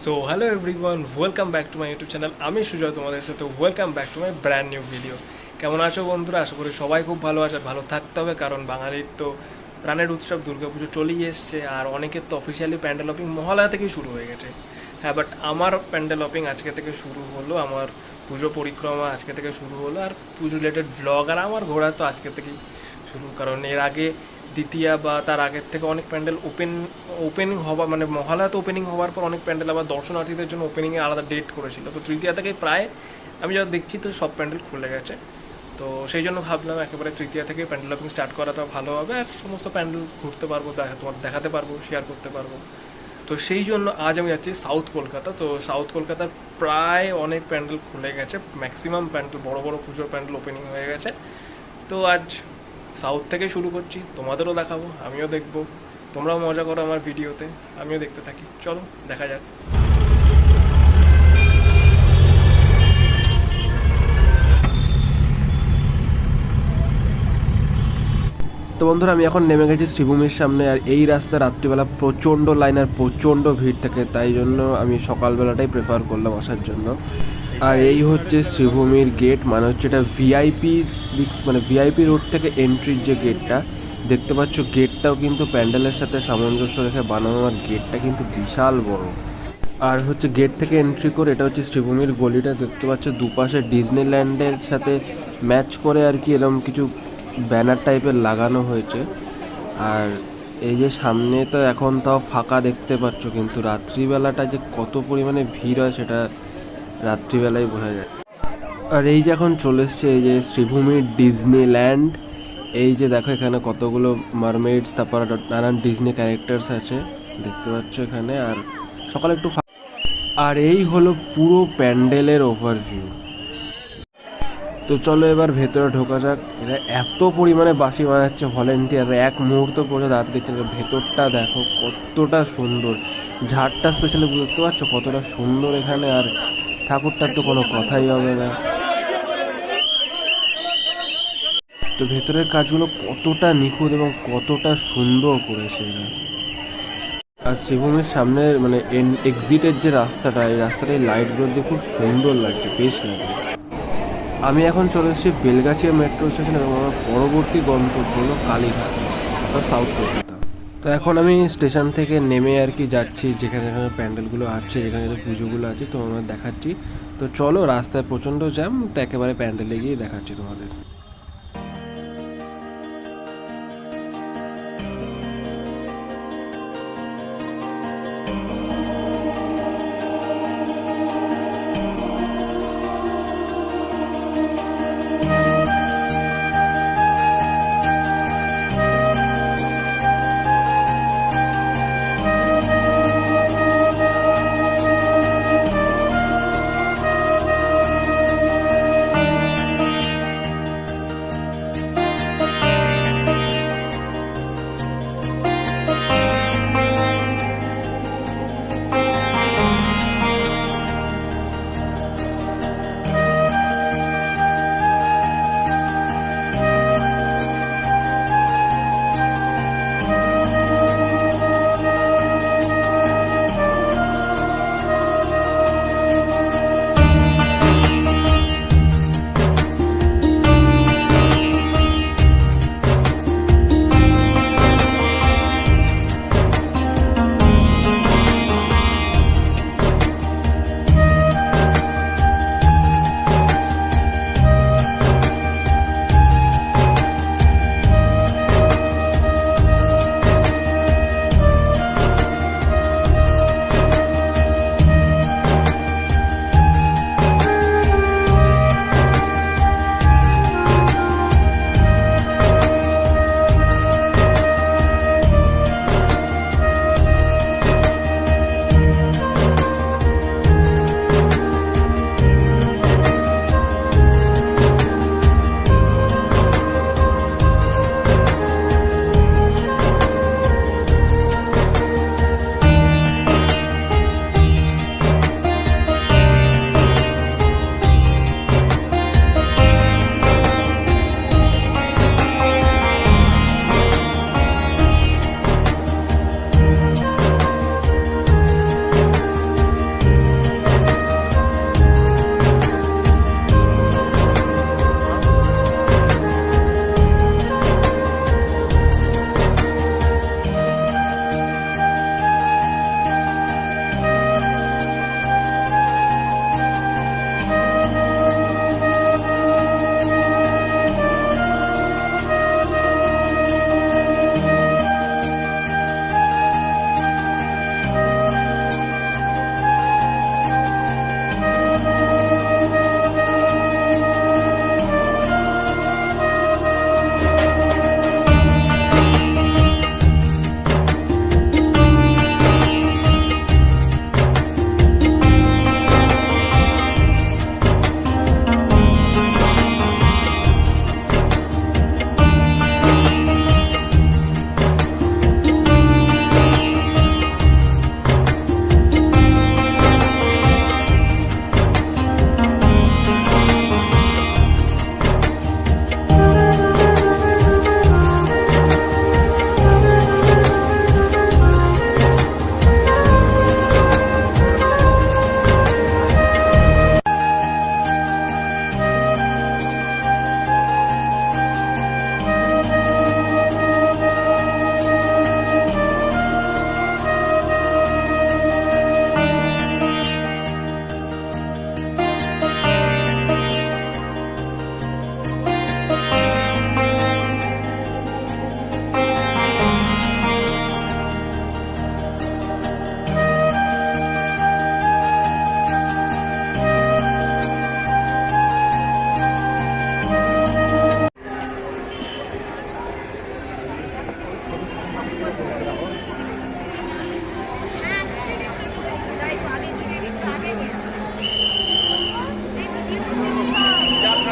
So hello everyone, welcome back to my YouTube channel. আমি সুজয়, তোমাদের সাথে welcome back to my brand new video. কেমন আছো বন্ধুরা? আশা করি সবাই খুব ভালো আছে, ভালো থাকতে হবে, কারণ বাঙালির তো প্রাণের উৎসব দুর্গাপুজো চলেই এসছে। আর অনেকের তো অফিসিয়ালি প্যান্ডেল অপিং মহালয়া থেকেই শুরু হয়ে গেছে। হ্যাঁ, বাট আমার প্যান্ডেল অপিং আজকে থেকে শুরু হলো, আমার পুজো পরিক্রমা আজকে থেকে শুরু হলো, আর পুজো রিলেটেড ব্লগ আর আমার ঘোরা তো আজকে থেকেই শুরু। কারণ এর আগে দ্বিতীয়া বা তার আগের থেকে অনেক প্যান্ডেল ওপেনিং হওয়া, মানে মহালয়া তো ওপেনিং হওয়ার পর অনেক প্যান্ডেল আবার দর্শনার্থীদের জন্য ওপেনিংয়ে আলাদা ডেট করেছিল। তো তৃতীয়া থেকে প্রায় আমি যা দেখছি তো সব প্যান্ডেল খুলে গেছে। তো সেই জন্য ভাবলাম একেবারে তৃতীয়া থেকে প্যান্ডেল অপিং স্টার্ট করাটা ভালো হবে, আর সমস্ত প্যান্ডেল ঘুরতে পারবো, তোমার দেখাতে পারবো, শেয়ার করতে পারবো। তো সেই জন্য আজ আমি যাচ্ছি সাউথ কলকাতা। তো সাউথ কলকাতার প্রায় অনেক প্যান্ডেল খুলে গেছে, ম্যাক্সিমাম প্যান্ডেল, বড় বড় পুজোর প্যান্ডেল ওপেনিং হয়ে গেছে। তো আজ সাউথ থেকে শুরু করছি, তোমাদেরও দেখাবো, আমিও দেখবো, তোমরাও মজা করো আমার ভিডিওতে, আমিও দেখতে থাকি। চলো দেখা যাক। তো বন্ধুরা, আমি এখন নেমে গেছি শ্রীভূমির সামনে। আর এই রাস্তা রাত্রিবেলা প্রচণ্ড লাইন আর প্রচণ্ড ভিড় থাকে, তাই জন্য আমি সকালবেলাটাই প্রেফার করলাম আসার জন্য। আর এই হচ্ছে শ্রীভূমির গেট, মানে হচ্ছে এটা ভিআইপির দিক, মানে ভিআইপি রোড থেকে এন্ট্রির যে গেটটা দেখতে পাচ্ছ, গেটটাও কিন্তু প্যান্ডেলের সাথে সামঞ্জস্য রেখে বানানো। আর গেটটা কিন্তু বিশাল বড়। আর হচ্ছে গেট থেকে এন্ট্রি করে এটা হচ্ছে শ্রীভূমির গলিটা দেখতে পাচ্ছ, দুপাশে ডিজনিল্যান্ডের সাথে ম্যাচ করে আর কি এরকম কিছু ব্যানার টাইপের লাগানো হয়েছে। আর এই যে সামনে তো এখন তাও ফাঁকা দেখতে পাচ্ছ, কিন্তু রাত্রিবেলাটা যে কত পরিমাণে ভিড় হয় সেটা রাত্রিবেলায় বোঝা যায়। আর এই যে এখন চলে এসছে এই যে শ্রীভূমির ডিজনিল্যান্ড। এই যে দেখো এখানে কতগুলো মারমেইডস, তারপর নানান ডিজনি ক্যারেক্টার্স আছে দেখতে পাচ্ছ এখানে। আর সকালে একটু আর এই হলো পুরো প্যান্ডেলের ওভারভিউ। তো চলো এবার ভেতরে ঢোকা যাক। এরা এত পরিমাণে বাঁশি বাজাচ্ছে ভলেন্টিয়ার, এক মুহূর্ত পরে দাঁড়াতে দিচ্ছে না। ভেতরটা দেখো কতটা সুন্দর, ঝাড়টা স্পেশালি বুঝতে পারছো কতটা সুন্দর এখানে। আর ঠাকুরটার তো কোনো কথাই হবে না। তো ভেতরের কাজগুলো কতটা নিখুঁত এবং কতটা সুন্দর করেছে এরা। আর শ্রীভূমির সামনে মানে এক্সিটের যে রাস্তাটা, এই রাস্তাটা এই লাইটগুলো দিয়ে খুব সুন্দর লাগছে, বেশ লাগে। আমি এখন চলে এসেছি বেলগাছিয়া মেট্রো স্টেশন এবং আমার পরবর্তী গন্তব্য হলো কালীঘাট, সাউথ কলকাতা। তো এখন আমি স্টেশন থেকে নেমে আর কি যাচ্ছি যেখানে যেখানে প্যান্ডেলগুলো আছে, যেখানে যেখানে পুজোগুলো আছে তো আমরা দেখাচ্ছি। তো চলো, রাস্তায় প্রচণ্ড জ্যাম, তো একেবারে প্যান্ডেলে গিয়ে দেখাচ্ছি তোমাদের।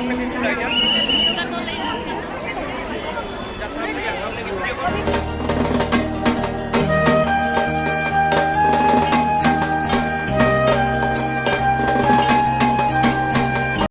सामने बिल्कुल आ जाओ।